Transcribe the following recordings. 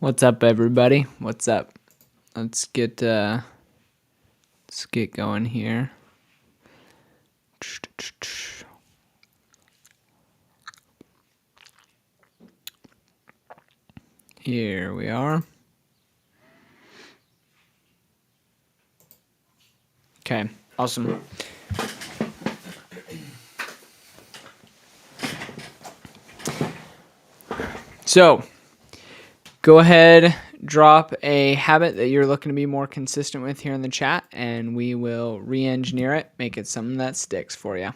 What's up, everybody? What's up? Let's get going here. Here we are. Okay, awesome. So, go ahead, drop a habit that you're looking to be more consistent with here in the chat, and we will re-engineer it, make it something that sticks for you.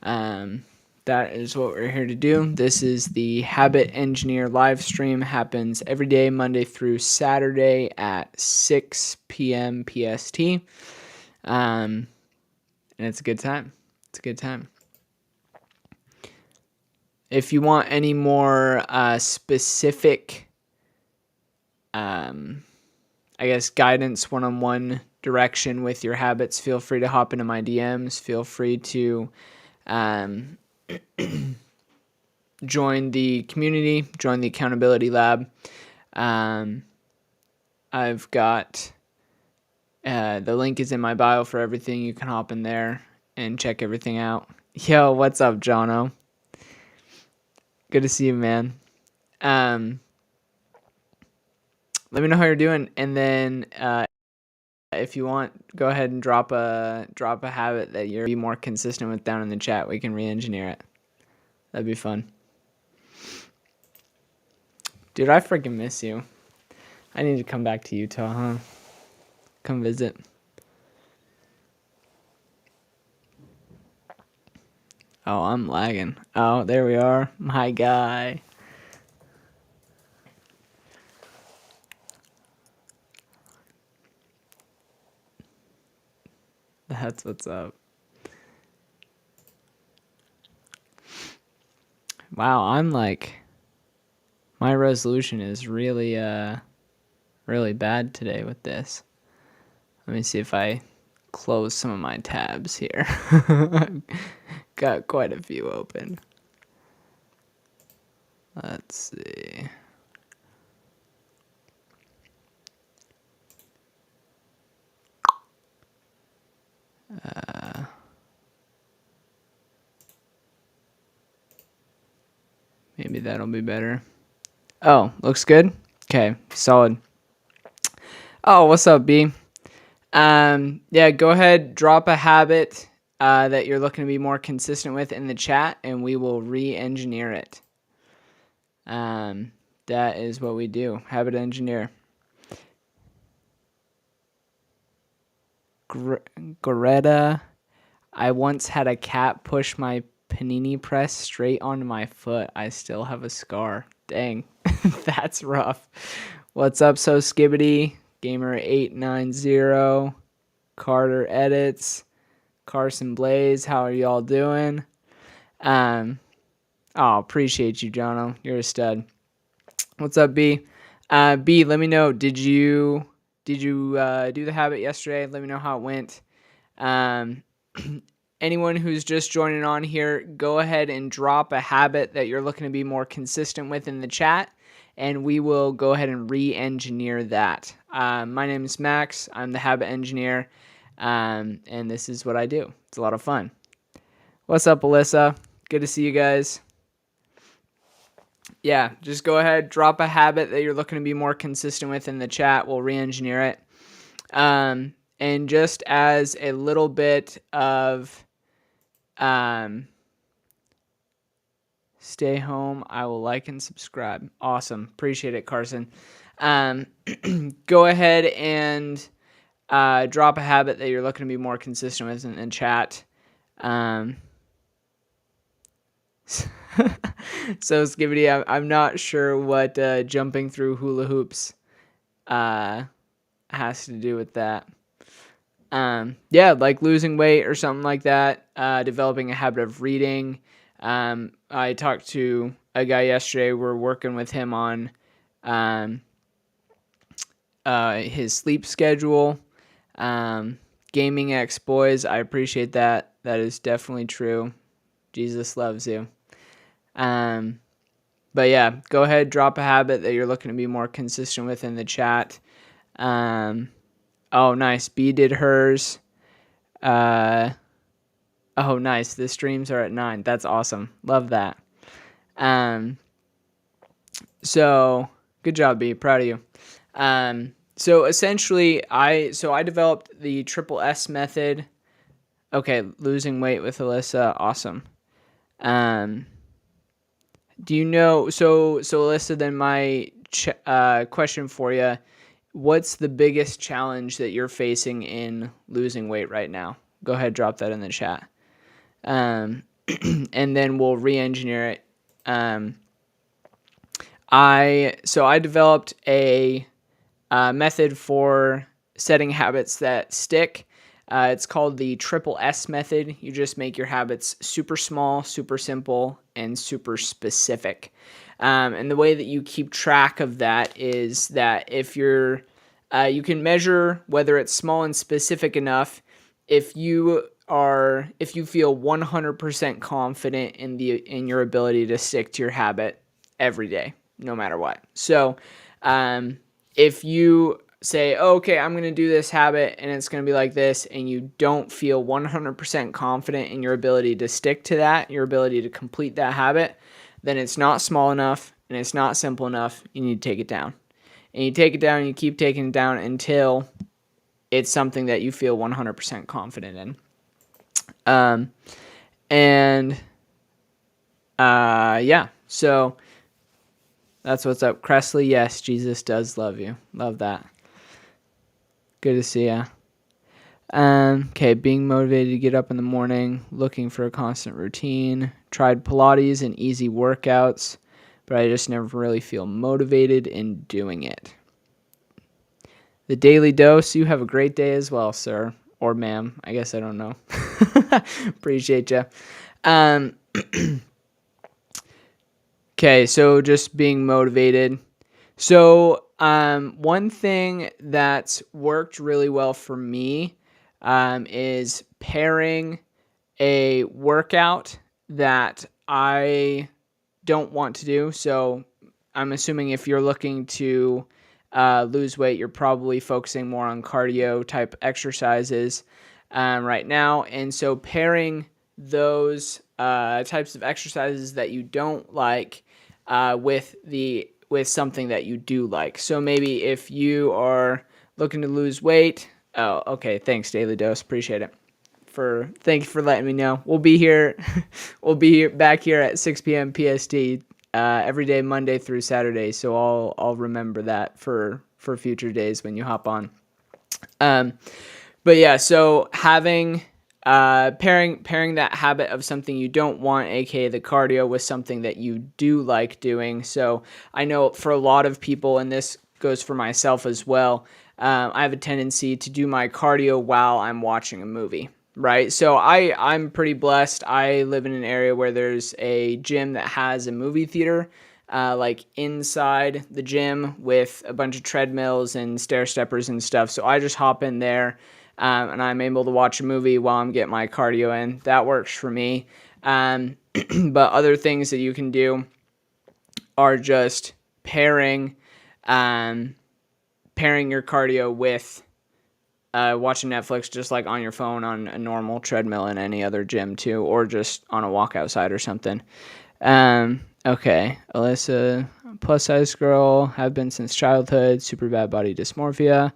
That is what we're here to do. This is the Habit Engineer live stream. Happens every day, Monday through Saturday at 6 p.m. PST. And it's a good time. It's a good time. If you want any more specific, I guess, guidance, one-on-one direction with your habits, feel free to hop into my DMs. Feel free to join the community, join the accountability lab. I've got the link is in my bio for everything. You can hop in there and check everything out. Yo, what's up, Jono? Good to see you, man. Let me know how you're doing, and then if you want, go ahead and drop a habit that you're be more consistent with down in the chat. We can re-engineer it. That'd be fun. Dude, I freaking miss you. I need to come back to Utah, huh? Come visit. Oh, I'm lagging. Oh, there we are. My guy. That's what's up. Wow, I'm like, my resolution is really, really bad today with this. Let me see if I close some of my tabs here. Got quite a few open. Let's see. Maybe that'll be better. Oh, looks good? Okay, solid. Oh, what's up, B? Yeah, go ahead, drop a habit that you're looking to be more consistent with in the chat, and we will re-engineer it. That is what we do. Habit engineer. Greta, I once had a cat push my panini press straight onto my foot. I still have a scar. Dang, that's rough. What's up, So Skibbity? Gamer890. Carter Edits. Carson Blaze, how are y'all doing? Oh, appreciate you, Jono. You're a stud. What's up, B? B, let me know. Did you do the habit yesterday? Let me know how it went. Anyone who's just joining on here, go ahead and drop a habit that you're looking to be more consistent with in the chat, and we will go ahead and re-engineer that. My name is Max. I'm the habit engineer, and this is what I do. It's a lot of fun. What's up, Alyssa? Good to see you guys. Yeah, just go ahead, drop a habit that you're looking to be more consistent with in the chat. We'll re-engineer it. And just as a little bit of stay home, I will like and subscribe. Awesome. Appreciate it, Carson. Go ahead and drop a habit that you're looking to be more consistent with in chat. So Skibbity, I'm not sure what jumping through hula hoops has to do with that. Yeah, like losing weight or something like that. Developing a habit of reading. I talked to a guy yesterday. We're working with him on his sleep schedule. Gaming X boys, I appreciate that. That is definitely true. Jesus loves you. But yeah, go ahead, drop a habit that you're looking to be more consistent with in the chat. Oh, nice. B did hers. Oh, nice. The streams are at 9. That's awesome. Love that. So good job, B. Proud of you. So essentially, I developed the triple S method. Okay, losing weight with Alyssa, awesome. Do you know? So Alyssa, then my question for you: what's the biggest challenge that you're facing in losing weight right now? Go ahead, drop that in the chat, and then we'll re-engineer it. I developed a method for setting habits that stick. It's called the triple S method. You just make your habits super small, super simple, and super specific. And the way that you keep track of that is that if you can measure whether it's small and specific enough. If you feel 100% confident in your ability to stick to your habit every day, no matter what. So, if you say, oh, okay, I'm going to do this habit and it's going to be like this, and you don't feel 100% confident in your ability to stick to that, your ability to complete that habit, then it's not small enough and it's not simple enough. You need to take it down. And you take it down and you keep taking it down until it's something that you feel 100% confident in. Yeah, so that's what's up. Cressley, yes, Jesus does love you. Love that. Good to see ya. Okay, being motivated to get up in the morning, looking for a constant routine. Tried Pilates and easy workouts, but I just never really feel motivated in doing it. The Daily Dose, you have a great day as well, sir. Or ma'am. I guess I don't know. Appreciate you. Okay, so just being motivated. So one thing that's worked really well for me is pairing a workout that I don't want to do. So I'm assuming if you're looking to lose weight, you're probably focusing more on cardio type exercises right now. And so pairing those types of exercises that you don't like with something that you do like. So maybe if you are looking to lose weight, oh, okay, thanks, Daily Dose, appreciate it. Thank you for letting me know. We'll be here. We'll be back here at 6 p.m. PST every day, Monday through Saturday. So I'll remember that for future days when you hop on. But yeah, so having pairing that habit of something you don't want, aka the cardio, with something that you do like doing. So I know for a lot of people, and this goes for myself as well, I have a tendency to do my cardio while I'm watching a movie. Right. So I'm pretty blessed. I live in an area where there's a gym that has a movie theater, like inside the gym with a bunch of treadmills and stair steppers and stuff. So I just hop in there, and I'm able to watch a movie while I'm getting my cardio in. That works for me. But other things that you can do are just pairing your cardio with watching Netflix, just like on your phone on a normal treadmill in any other gym too, or just on a walk outside or something. Okay, Alyssa, plus size girl, have been since childhood, super bad body dysmorphia,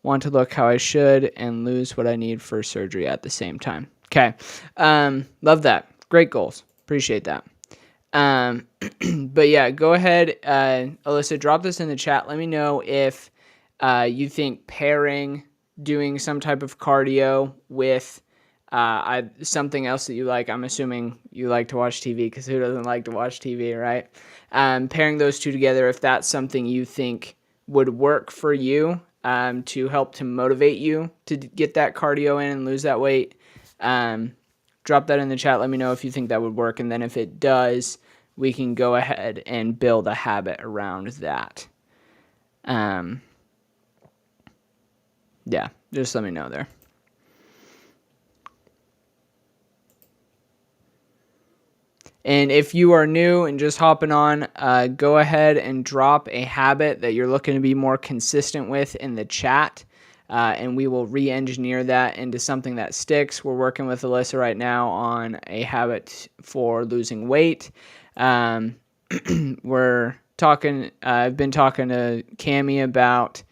want to look how I should and lose what I need for surgery at the same time. Okay, love that. Great goals. Appreciate that. But yeah, go ahead, Alyssa, drop this in the chat. Let me know if you think doing some type of cardio with something else that you like. I'm assuming you like to watch TV, because who doesn't like to watch TV, right? Pairing those two together, if that's something you think would work for you to help to motivate you to get that cardio in and lose that weight, drop that in the chat. Let me know if you think that would work. And then if it does, we can go ahead and build a habit around that. Yeah, just let me know there. And if you are new and just hopping on, go ahead and drop a habit that you're looking to be more consistent with in the chat. And we will re-engineer that into something that sticks. We're working with Alyssa right now on a habit for losing weight. We're talking. I've been talking to Cami about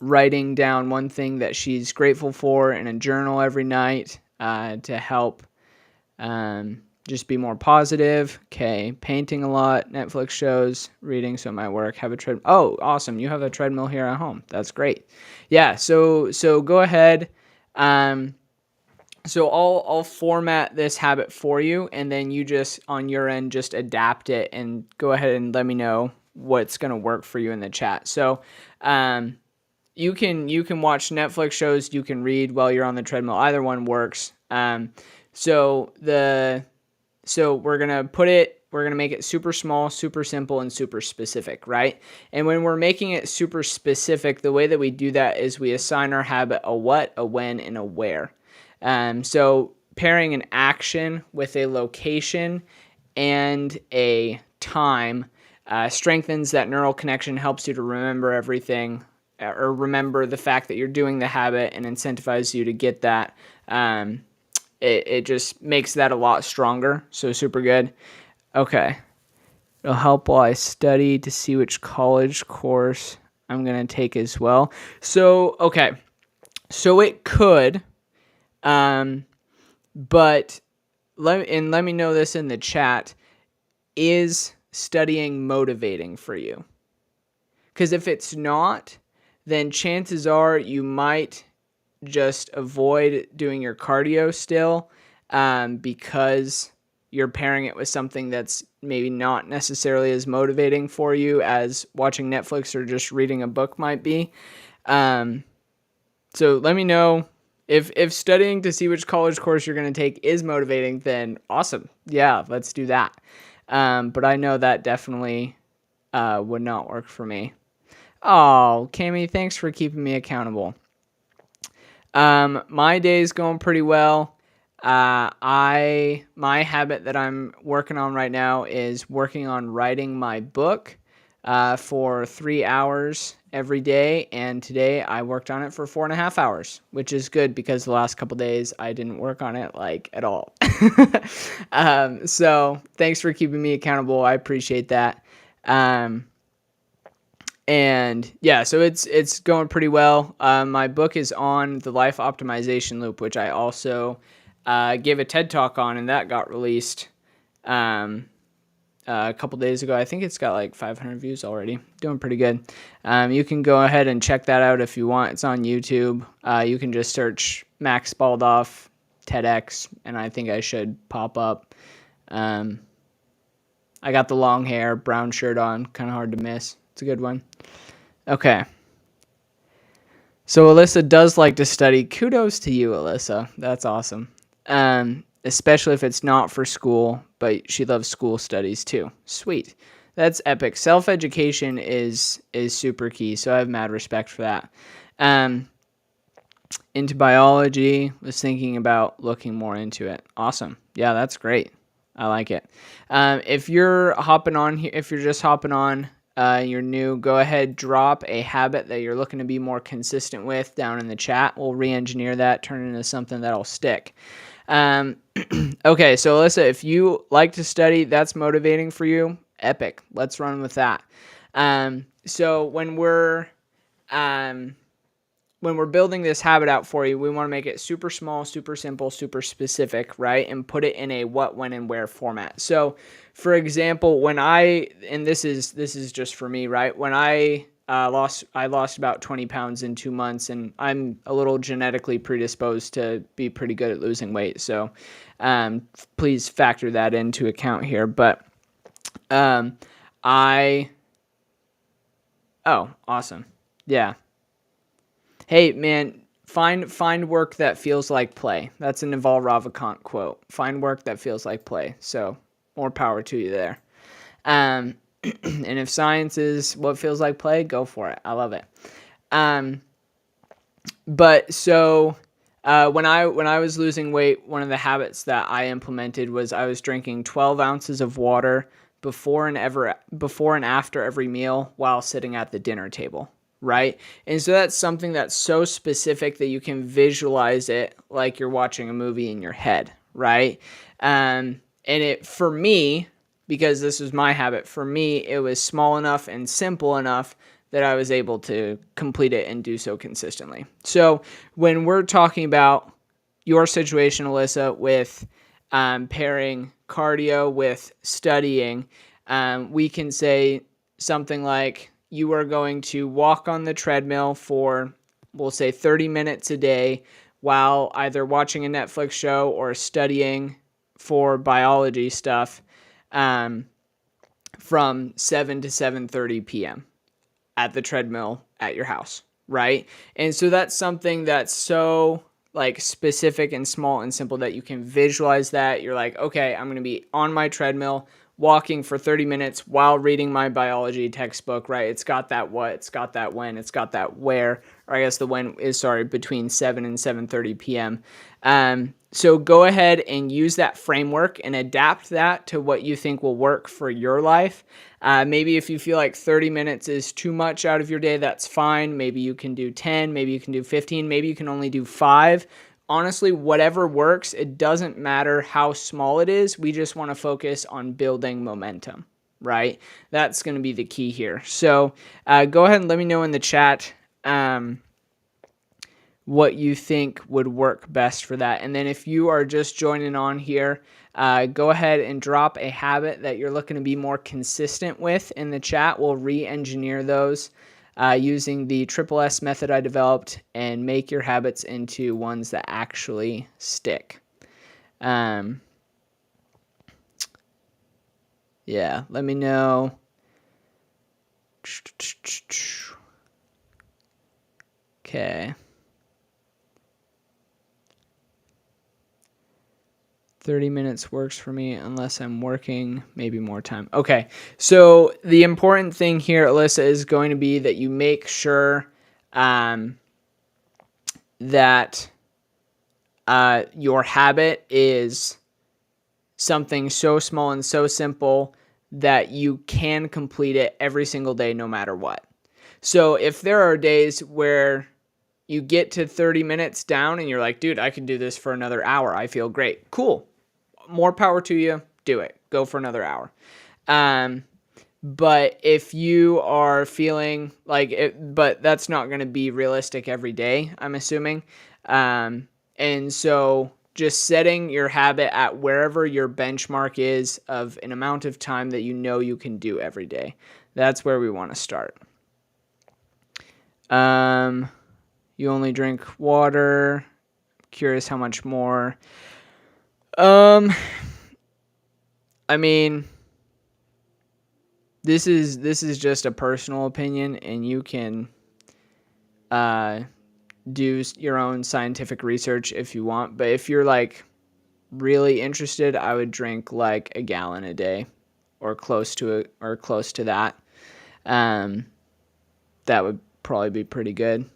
writing down one thing that she's grateful for in a journal every night to help just be more positive. Okay, painting a lot, Netflix shows, reading some of my work, have a treadmill. Oh, awesome. You have a treadmill here at home. That's great. Yeah, so go ahead. So I'll format this habit for you, and then you just, on your end, just adapt it and go ahead and let me know what's going to work for you in the chat. So you can watch Netflix shows, you can read while you're on the treadmill. Either one works. So we're going to make it super small, super simple, and super specific, right? And when we're making it super specific, the way that we do that is we assign our habit a what, a when, and a where. So pairing an action with a location and a time strengthens that neural connection, helps you to remember everything or remember the fact that you're doing the habit and incentivizes you to get that. It just makes that a lot stronger. So super good. Okay. It'll help while I study to see which college course I'm going to take as well. So, okay. So it could, but let me know this in the chat. Is studying motivating for you? Because if it's not, then chances are you might just avoid doing your cardio still because you're pairing it with something that's maybe not necessarily as motivating for you as watching Netflix or just reading a book might be. So let me know if studying to see which college course you're going to take is motivating, then awesome. Yeah, let's do that. But I know that definitely would not work for me. Oh, Cami, thanks for keeping me accountable. My day's going pretty well. My habit that I'm working on right now is working on writing my book for 3 hours every day, and today I worked on it for 4.5 hours, which is good because the last couple days I didn't work on it like at all. So thanks for keeping me accountable. I appreciate that. And yeah, so it's going pretty well. My book is on the life optimization loop, which I also gave a TED talk on, and that got released a couple days ago. I think it's got like 500 views already. Doing pretty good. You can go ahead and check that out if you want. It's on YouTube. You can just search Max Baldoff TEDx, and I think I should pop up. I got the long hair, brown shirt on, kind of hard to miss. It's a good one. Okay. So Alyssa does like to study. Kudos to you, Alyssa. That's awesome. Especially if it's not for school, but she loves school studies too. Sweet. That's epic. Self-education is super key, so I have mad respect for that. Into biology, was thinking about looking more into it. Awesome. Yeah, that's great. I like it. If you're hopping on here, if you're just hopping on, you're new, go ahead, drop a habit that you're looking to be more consistent with down in the chat. We'll re-engineer that, turn it into something that'll stick. Okay, so Alyssa, if you like to study, that's motivating for you, epic. Let's run with that. So when we're building this habit out for you, we want to make it super small, super simple, super specific, right? And put it in a what, when, and where format. So, for example, and this is just for me, right? When I lost about 20 pounds in 2 months, and I'm a little genetically predisposed to be pretty good at losing weight. So, please factor that into account here. But, oh, awesome. Yeah. Hey, man, find work that feels like play. That's a Naval Ravikant quote. Find work that feels like play. So more power to you there. And if science is what feels like play, go for it. I love it. But so When I was losing weight, one of the habits that I implemented was I was drinking 12 ounces of water before and after every meal while sitting at the dinner table, right? And so that's something that's so specific that you can visualize it like you're watching a movie in your head, right? And it, for me, because this was my habit, for me, it was small enough and simple enough that I was able to complete it and do so consistently. So when we're talking about your situation, Alyssa, with pairing cardio with studying, we can say something like you are going to walk on the treadmill for, we'll say, 30 minutes a day while either watching a Netflix show or studying for biology stuff from 7 to 7:30 p.m. at the treadmill at your house, right? And so that's something that's so like specific and small and simple that you can visualize that. You're like, okay, I'm going to be on my treadmill walking for 30 minutes while reading my biology textbook, right? It's got that what, it's got that when, it's got that where, or I guess the when is, between 7 and 7:30 p.m. So go ahead and use that framework and adapt that to what you think will work for your life. Maybe if you feel like 30 minutes is too much out of your day, that's fine. Maybe you can do 10, maybe you can do 15, maybe you can only do 5. Honestly, whatever works, it doesn't matter how small it is. We just want to focus on building momentum, right? That's going to be the key here. So go ahead and let me know in the chat what you think would work best for that. And then if you are just joining on here, go ahead and drop a habit that you're looking to be more consistent with in the chat. We'll re-engineer those using the Triple S method I developed and make your habits into ones that actually stick. Yeah, let me know. Okay. 30 minutes works for me unless I'm working, maybe more time. Okay, so the important thing here, Alyssa, is going to be that you make sure that your habit is something so small and so simple that you can complete it every single day no matter what. So if there are days where you get to 30 minutes down and you're like, dude, I can do this for another hour, I feel great. Cool. More power to you. Do it. Go for another hour. But if you are feeling like it, but that's not going to be realistic every day, I'm assuming. And so just setting your habit at wherever your benchmark is of an amount of time that you know you can do every day. That's where we want to start. You only drink water. Curious how much more. I mean, this is just a personal opinion, and you can do your own scientific research if you want. But if you're like really interested, I would drink like a gallon a day, or close to that. That would probably be pretty good.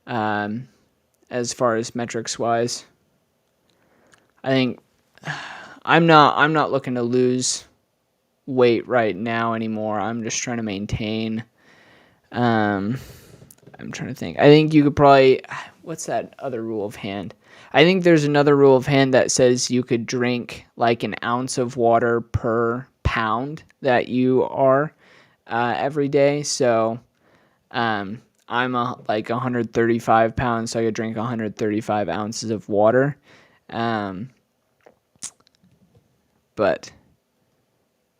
As far as metrics wise, I think I'm not looking to lose weight right now anymore. I'm just trying to maintain. I'm trying to think. I think you could probably, what's that other rule of hand? I think there's another rule of hand that says you could drink like an ounce of water per pound that you are every day. So I'm like 135 pounds, so I could drink 135 ounces of water. But,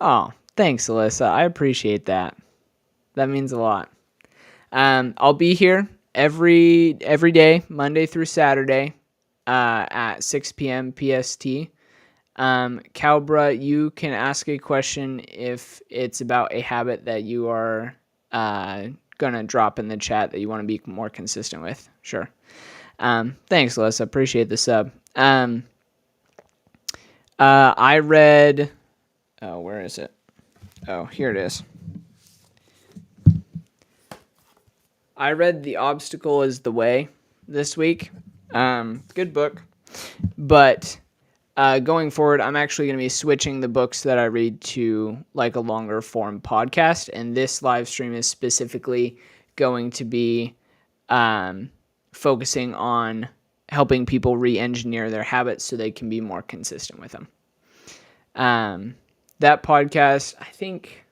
oh, thanks, Alyssa. I appreciate that. That means a lot. I'll be here every day, Monday through Saturday, at 6 p.m. PST. Calbra, you can ask a question if it's about a habit that you are gonna drop in the chat that you want to be more consistent with. Sure. Thanks, Alyssa. Appreciate the sub. I read. Oh, where is it? Oh, here it is. I read The Obstacle is the Way this week. Good book. But going forward, I'm actually going to be switching the books that I read to like a longer form podcast. And this live stream is specifically going to be focusing on helping people re-engineer their habits so they can be more consistent with them. That podcast, I think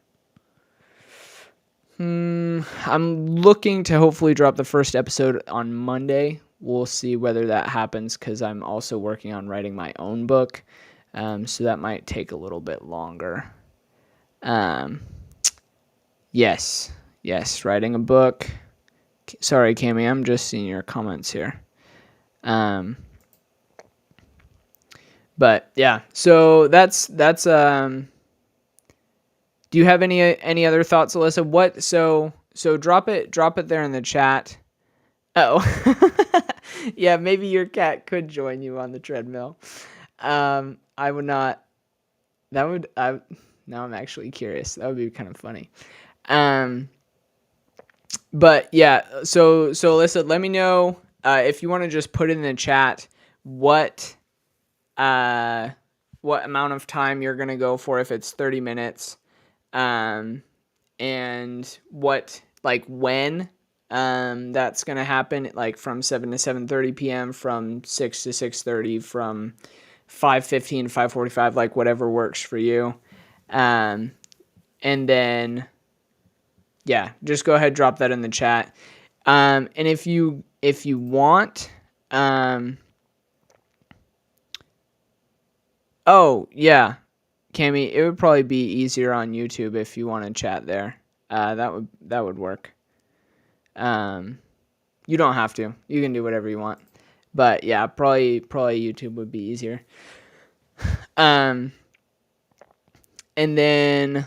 I'm looking to hopefully drop the first episode on Monday. We'll see whether that happens because I'm also working on writing my own book. So that might take a little bit longer. Yes, writing a book. Sorry, Cami, I'm just seeing your comments here. But yeah, so that's do you have any other thoughts, Alyssa? What so drop it there in the chat. Oh. Yeah, maybe your cat could join you on the treadmill. I would not. Now I'm actually curious. That would be kind of funny. But yeah, so Alyssa, let me know if you want to just put in the chat what amount of time you're gonna go for, if it's 30 minutes, and what, like, when that's gonna happen, like from 7 to 7:30 p.m., from 6 to 6:30, from 5:15 to 5:45, like whatever works for you. And then yeah, just go ahead, drop that in the chat. And if you want, oh yeah, Cami, it would probably be easier on YouTube if you want to chat there. That would work. You don't have to. You can do whatever you want. But yeah, probably YouTube would be easier. And then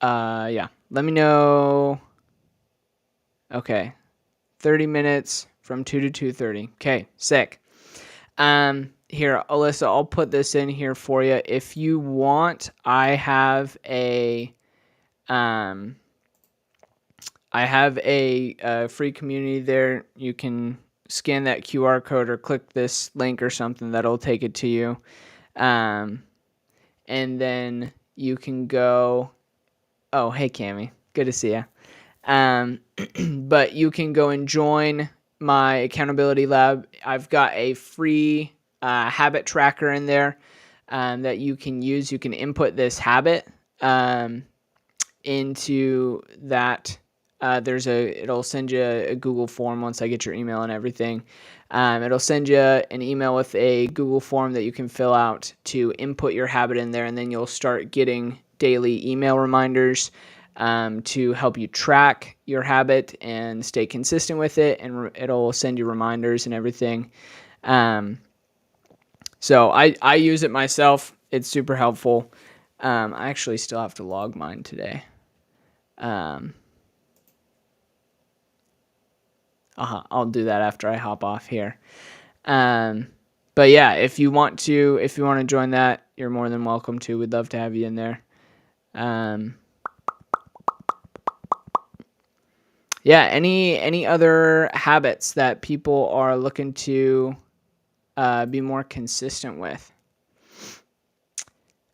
yeah, let me know. Okay. 30 minutes from 2 to 2:30. Okay, sick. Here, Alyssa, I'll put this in here for you. If you want, I have a free community there. You can scan that QR code or click this link or something that'll take it to you. And then you can go. Oh, hey, Cami. Good to see you. But you can go and join my accountability lab. I've got a free habit tracker in there that you can use. You can input this habit into that. It'll send you a Google form once I get your email and everything. It'll send you an email with a Google form that you can fill out to input your habit in there, and then you'll start getting daily email reminders to help you track your habit and stay consistent with it, and it'll send you reminders and everything. So I use it myself. It's super helpful. I actually still have to log mine today. I'll do that after I hop off here. But yeah, if you want to join that, you're more than welcome to. We'd love to have you in there. Yeah, any other habits that people are looking to be more consistent with?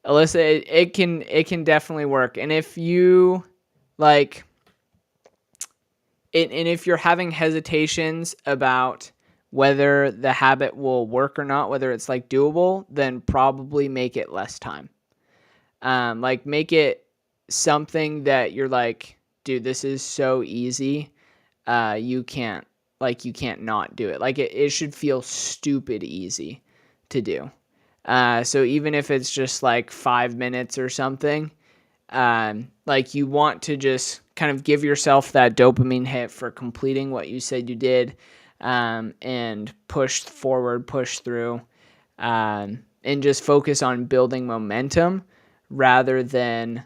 Alyssa, it can definitely work. And if you like it, and if you're having hesitations about whether the habit will work or not, whether it's like doable, then probably make it less time. Like make it something that you're like, dude, this is so easy. You can't not do it. Like it should feel stupid easy to do. So even if it's just like 5 minutes or something, like you want to just kind of give yourself that dopamine hit for completing what you said you did, and push forward, push through, and just focus on building momentum rather than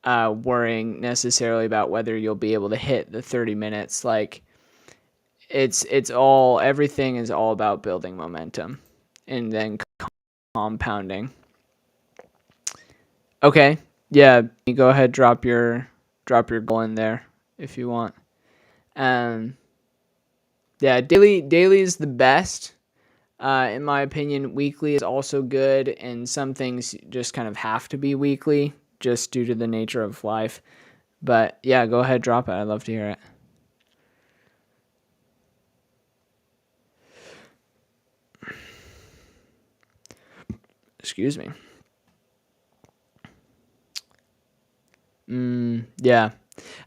worrying necessarily about whether you'll be able to hit the 30 minutes. Like everything is all about building momentum and then compounding. Okay. Yeah, you go ahead, drop your goal in there. if you want. Yeah, daily is the best. In my opinion, weekly is also good, and some things just kind of have to be weekly just due to the nature of life. But yeah, go ahead, drop it. I'd love to hear it. Excuse me. Yeah.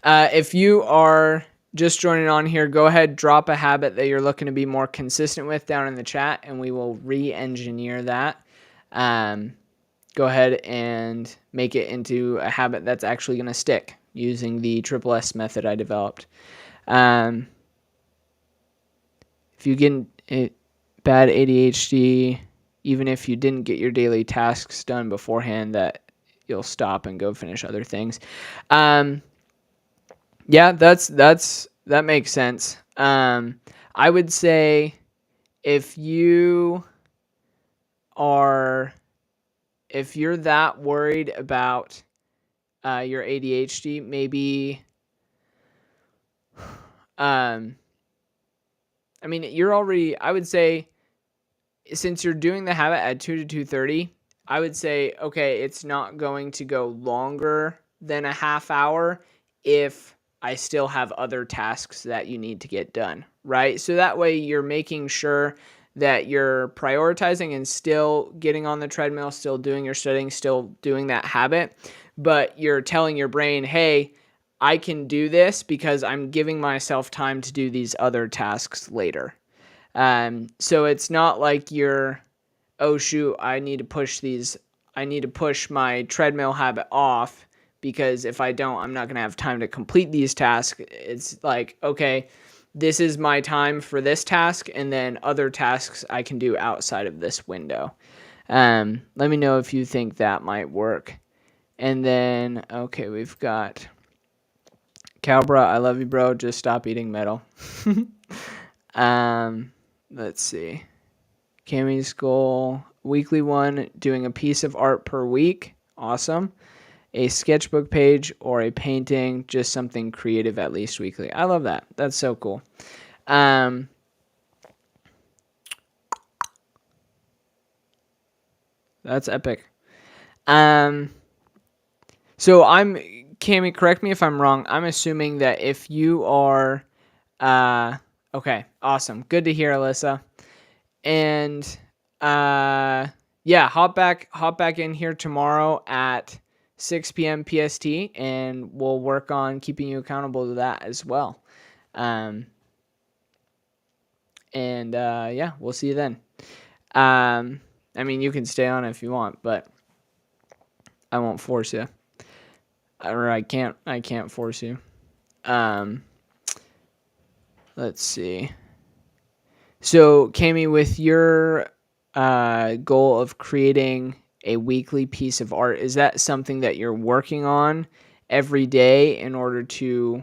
If you are just joining on here, go ahead, drop a habit that you're looking to be more consistent with down in the chat, and we will re-engineer that. Go ahead and make it into a habit that's actually going to stick using the Triple S method I developed. If you get bad ADHD, even if you didn't get your daily tasks done beforehand, that you'll stop and go finish other things. Yeah, that makes sense. I would say if you're that worried about your ADHD, maybe I mean, I would say, since you're doing the habit at 2 to 2:30, I would say, okay, it's not going to go longer than a half hour if I still have other tasks that you need to get done, right? So that way you're making sure that you're prioritizing and still getting on the treadmill, still doing your studying, still doing that habit, but you're telling your brain, hey, I can do this because I'm giving myself time to do these other tasks later. So it's not like oh shoot, I need to push my treadmill habit off because if I don't, I'm not going to have time to complete these tasks. It's like, okay, this is my time for this task, and then other tasks I can do outside of this window. Let me know if you think that might work. And then, okay, we've got Calbra, I love you, bro. Just stop eating metal. Let's see. Cammy's goal, weekly one, doing a piece of art per week. Awesome. A sketchbook page or a painting, just something creative at least weekly. I love that. That's so cool. That's epic. So Cammy, correct me if I'm wrong. I'm assuming that if you are, okay, awesome. Good to hear, Alyssa. And, yeah, hop back in here tomorrow at 6 p.m. PST, and we'll work on keeping you accountable to that as well. Yeah, we'll see you then. I mean, you can stay on if you want, but I won't force you. Or I can't force you. Let's see. So, Cami, with your goal of creating a weekly piece of art, is that something that you're working on every day in order to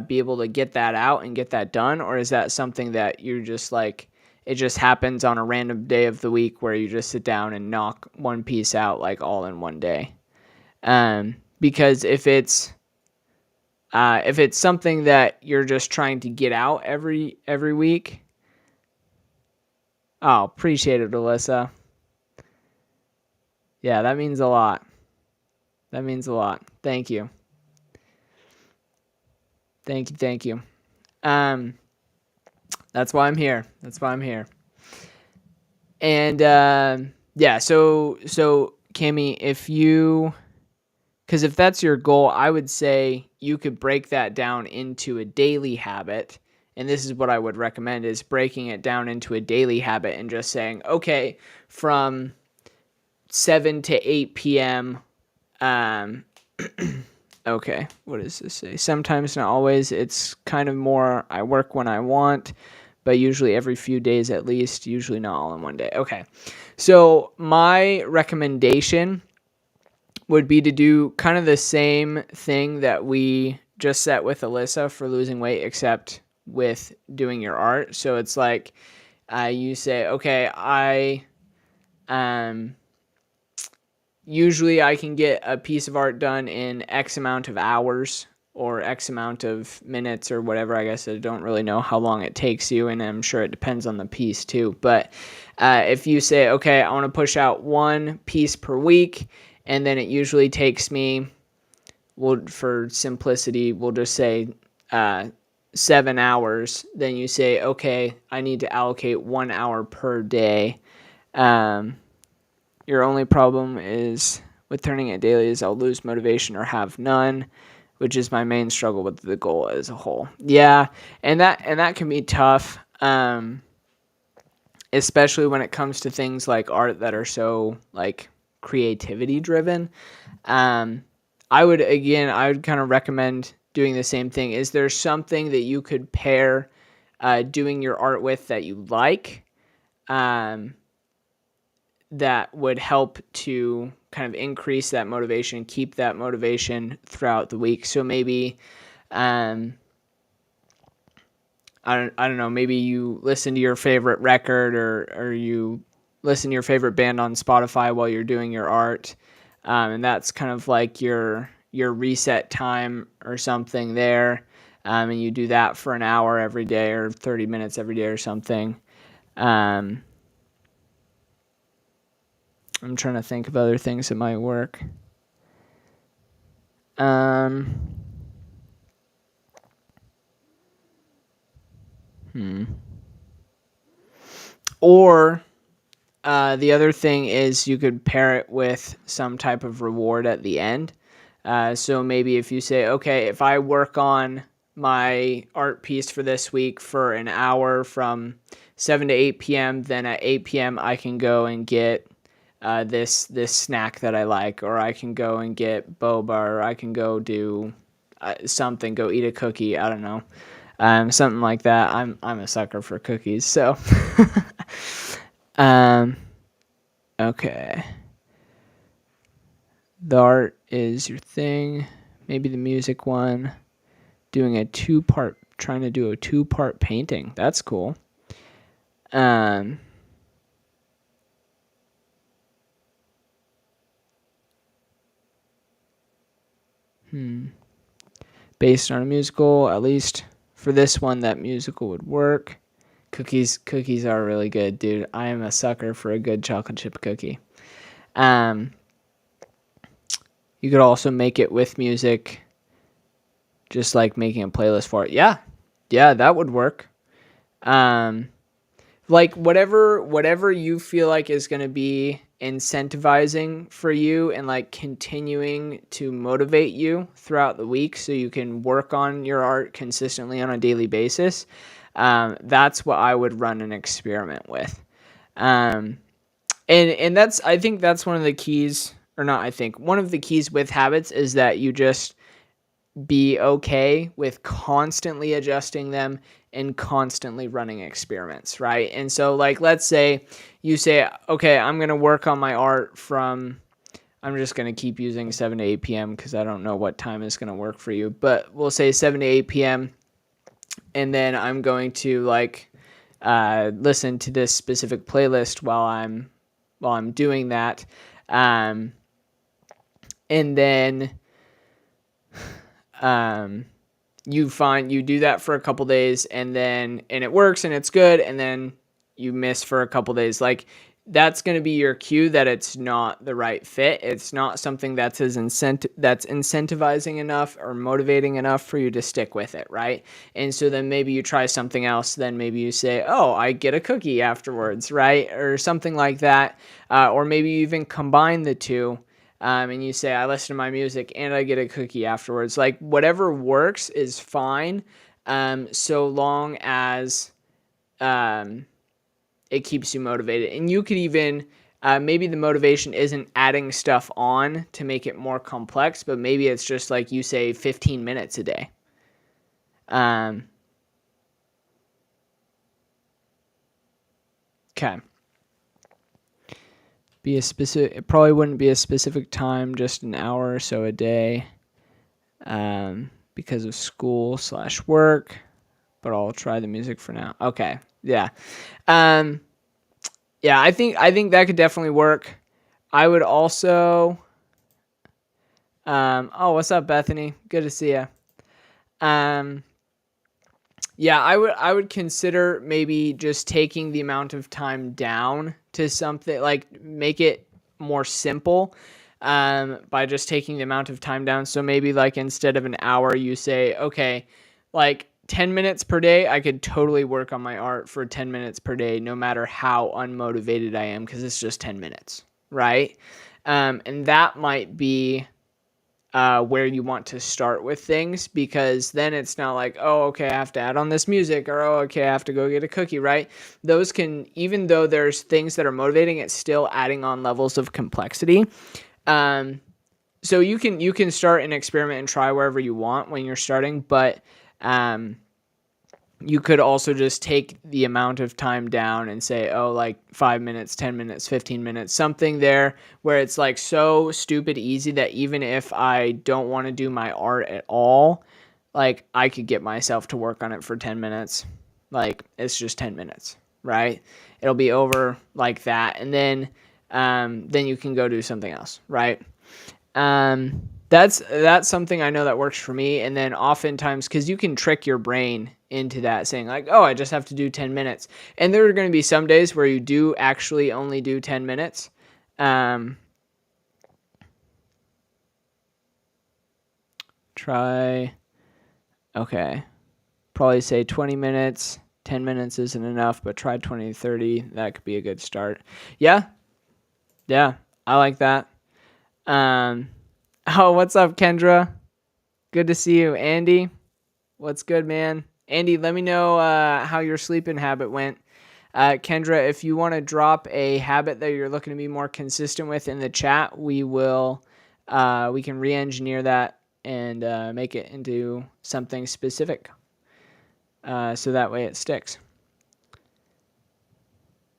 be able to get that out and get that done? Or is that something that you're just like, it just happens on a random day of the week where you just sit down and knock one piece out like all in one day? Because if it's something that you're just trying to get out every week, oh, appreciate it, Alyssa. Yeah, that means a lot. That means a lot. Thank you. Thank you. That's why I'm here. And yeah, so Cammy, because if that's your goal, I would say you could break that down into a daily habit. And this is what I would recommend, is breaking it down into a daily habit and just saying, okay, from 7 to 8 p.m. Okay, what does this say? Sometimes, not always. It's kind of more, I work when I want, but usually every few days at least, usually not all in one day. Okay, so my recommendation would be to do kind of the same thing that we just set with Alyssa for losing weight, except with doing your art. So it's like you say, okay, usually I can get a piece of art done in X amount of hours, or X amount of minutes or whatever. I guess I don't really know how long it takes you, and I'm sure it depends on the piece too. But if you say, okay, I want to push out one piece per week, and then it usually takes me, well, for simplicity, we'll just say 7 hours. Then you say, okay, I need to allocate 1 hour per day. Your only problem is with turning it daily is I'll lose motivation or have none, which is my main struggle with the goal as a whole. Yeah, and that can be tough, especially when it comes to things like art that are so like creativity driven. I would kind of recommend doing the same thing. Is there something that you could pair doing your art with that you like? That would help to kind of increase that motivation, keep that motivation throughout the week. So maybe, I don't know, maybe you listen to your favorite record or you listen to your favorite band on Spotify while you're doing your art. And that's kind of like your reset time or something there. And you do that for an hour every day or 30 minutes every day or something. I'm trying to think of other things that might work. Or the other thing is you could pair it with some type of reward at the end. So maybe if you say, okay, if I work on my art piece for this week for an hour from 7 to 8 p.m., then at 8 p.m. I can go and get this snack that I like, or I can go and get boba, or I can go do something, go eat a cookie. I don't know, something like that. I'm a sucker for cookies, so. Okay. The art is your thing. Maybe the music one. Trying to do a 2-part painting. That's cool. Based on a musical, at least for this one, that musical would work. Cookies are really good, dude. I am a sucker for a good chocolate chip cookie. You could also make it with music, just like making a playlist for it. Yeah, that would work. Like whatever you feel like is going to be incentivizing for you and like continuing to motivate you throughout the week so you can work on your art consistently on a daily basis. That's what I would run an experiment with. And I think that's one of the keys, or not, I think one of the keys with habits is that you just be okay with constantly adjusting them and constantly running experiments, right? And so like, let's say you say, okay, I'm going to work on my art I'm just going to keep using 7 to 8 p.m. because I don't know what time is going to work for you, but we'll say 7 to 8 p.m. And then I'm going to like listen to this specific playlist while I'm doing that. And then you do that for a couple days and it works and it's good, and then you miss for a couple days. Like, that's going to be your cue that it's not the right fit. It's not something that's incentivizing enough or motivating enough for you to stick with it, right? And so then maybe you try something else. Then maybe you say, oh, I get a cookie afterwards, right? Or something like that. Or maybe you even combine the two. And you say, I listen to my music and I get a cookie afterwards. Like, whatever works is fine, so long as it keeps you motivated. And you could even, maybe the motivation isn't adding stuff on to make it more complex, but maybe it's just like you say 15 minutes a day. Okay. It probably wouldn't be a specific time, just an hour or so a day, because of school/work, but I'll try the music for now. Okay. Yeah. Yeah, I think that could definitely work. I would also, oh, what's up, Bethany? Good to see you. Yeah, I would consider maybe just taking the amount of time down to something, like make it more simple by just taking the amount of time down. So maybe like instead of an hour, you say, okay, like 10 minutes per day, I could totally work on my art for 10 minutes per day, no matter how unmotivated I am, because it's just 10 minutes, right? And that might be where you want to start with things, because then it's not like, oh, okay, I have to add on this music, or oh, okay, I have to go get a cookie, right? Those can, even though there's things that are motivating, it's still adding on levels of complexity. So you can start and experiment and try wherever you want when you're starting, but you could also just take the amount of time down and say, oh, like 5 minutes, 10 minutes, 15 minutes, something there where it's like so stupid easy that even if I don't want to do my art at all, like I could get myself to work on it for 10 minutes. Like it's just 10 minutes, right? It'll be over like that. And then you can go do something else, right? That's something I know that works for me. And then oftentimes, because you can trick your brain into that, saying like, oh, I just have to do 10 minutes. And there are going to be some days where you do actually only do 10 minutes. Okay, probably say 20 minutes. 10 minutes isn't enough, but try 20 to 30. That could be a good start. Yeah, I like that. Oh, what's up, Kendra? Good to see you. Andy, what's good, man? Andy, let me know how your sleeping habit went. Kendra, if you want to drop a habit that you're looking to be more consistent with in the chat, we can re-engineer that and make it into something specific, so that way it sticks.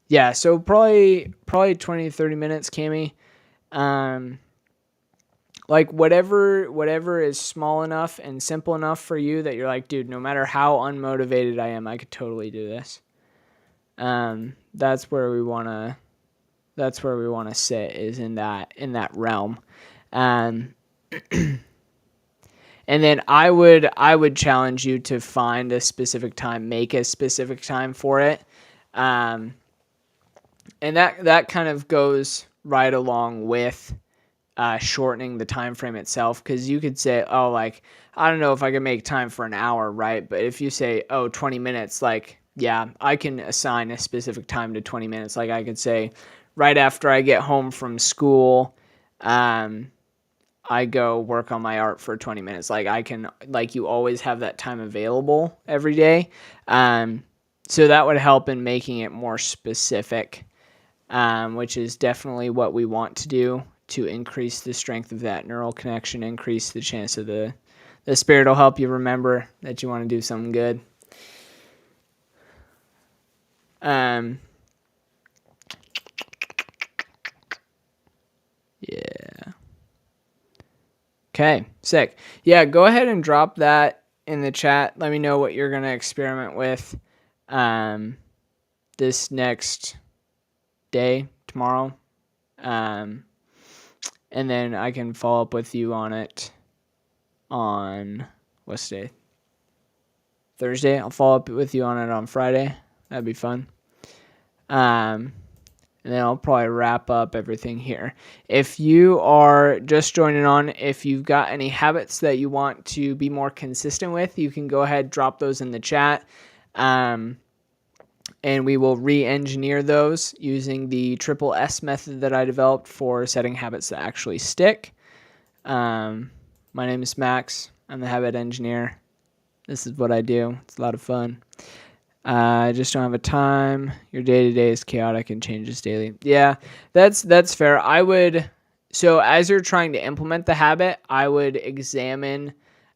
Yeah, so probably 20 to 30 minutes, Cami. Like whatever is small enough and simple enough for you that you're like, dude, no matter how unmotivated I am, I could totally do this. That's where we wanna sit, is in that realm. And then I would challenge you to find a specific time, make a specific time for it. And that kind of goes right along with shortening the time frame itself, because you could say, oh, like, I don't know if I can make time for an hour, right? But if you say, oh, 20 minutes, like, yeah, I can assign a specific time to 20 minutes. Like I could say right after I get home from school, I go work on my art for 20 minutes. Like I can, like, you always have that time available every day. So that would help in making it more specific, which is definitely what we want to do, to increase the strength of that neural connection, increase the chance of the spirit will help you remember that you want to do something good. Yeah. Okay, sick. Yeah, go ahead and drop that in the chat. Let me know what you're going to experiment with this next day, tomorrow. And then I can follow up with you on it on, what's today? Thursday. I'll follow up with you on it on Friday. That'd be fun. And then I'll probably wrap up everything here. If you are just joining on, if you've got any habits that you want to be more consistent with, you can go ahead, drop those in the chat. And we will re-engineer those using the triple S method that I developed for setting habits that actually stick. My name is Max. I'm the habit engineer. This is what I do. It's a lot of fun. I just don't have a time. Your day-to-day is chaotic and changes daily. Yeah, that's fair. So as you're trying to implement the habit, I would examine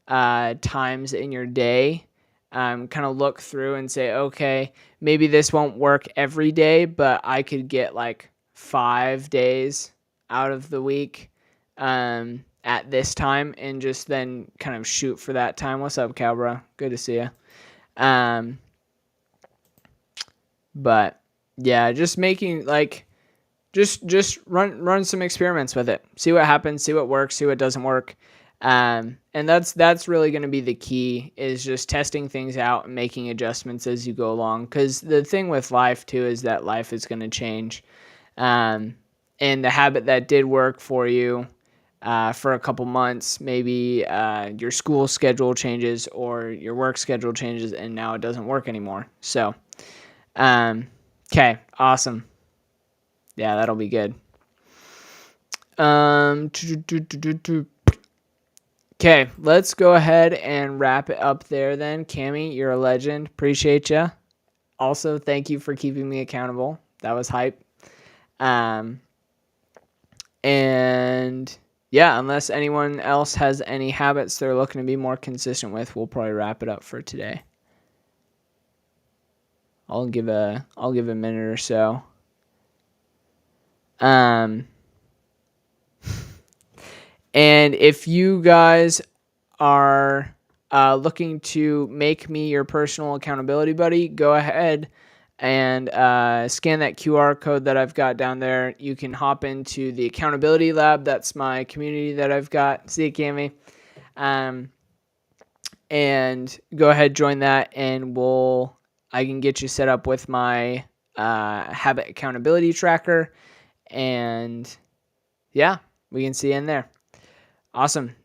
times in your day, kind of look through and say, okay, maybe this won't work every day, but I could get like 5 days out of the week at this time, and just then kind of shoot for that time. What's up, Cowbro? Good to see you. But yeah, just making like, just run some experiments with it. See what happens, see what works, see what doesn't work. And that's really going to be the key, is just testing things out and making adjustments as you go along. Because the thing with life too is that life is going to change. And the habit that did work for you for a couple months, maybe your school schedule changes or your work schedule changes, and now it doesn't work anymore. So, okay, awesome. Yeah, that'll be good. Okay, let's go ahead and wrap it up there then. Cammy, you're a legend. Appreciate you. Also, thank you for keeping me accountable. That was hype. And yeah, unless anyone else has any habits they're looking to be more consistent with, we'll probably wrap it up for today. I'll give a minute or so. And if you guys are looking to make me your personal accountability buddy, go ahead and scan that QR code that I've got down there. You can hop into the accountability lab. That's my community that I've got. See you, Cammy. And go ahead, join that, and I can get you set up with my habit accountability tracker. And yeah, we can see you in there. Awesome.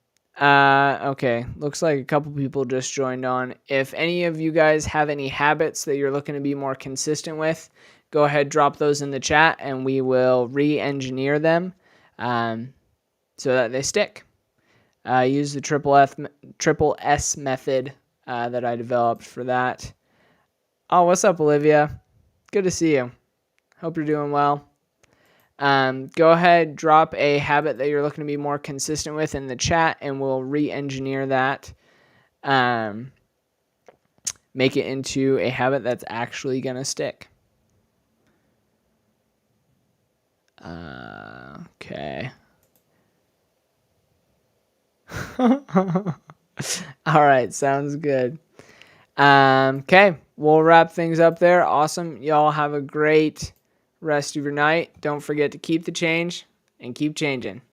Okay, looks like a couple people just joined on. If any of you guys have any habits that you're looking to be more consistent with, go ahead, drop those in the chat, and we will re-engineer them so that they stick. Use the triple S method that I developed for that. Oh, what's up, Olivia? Good to see you. Hope you're doing well. Go ahead, drop a habit that you're looking to be more consistent with in the chat, and we'll re-engineer that. Make it into a habit that's actually going to stick. Okay. All right, sounds good. Okay, we'll wrap things up there. Awesome. Y'all have a great rest of your night. Don't forget to keep the change and keep changing.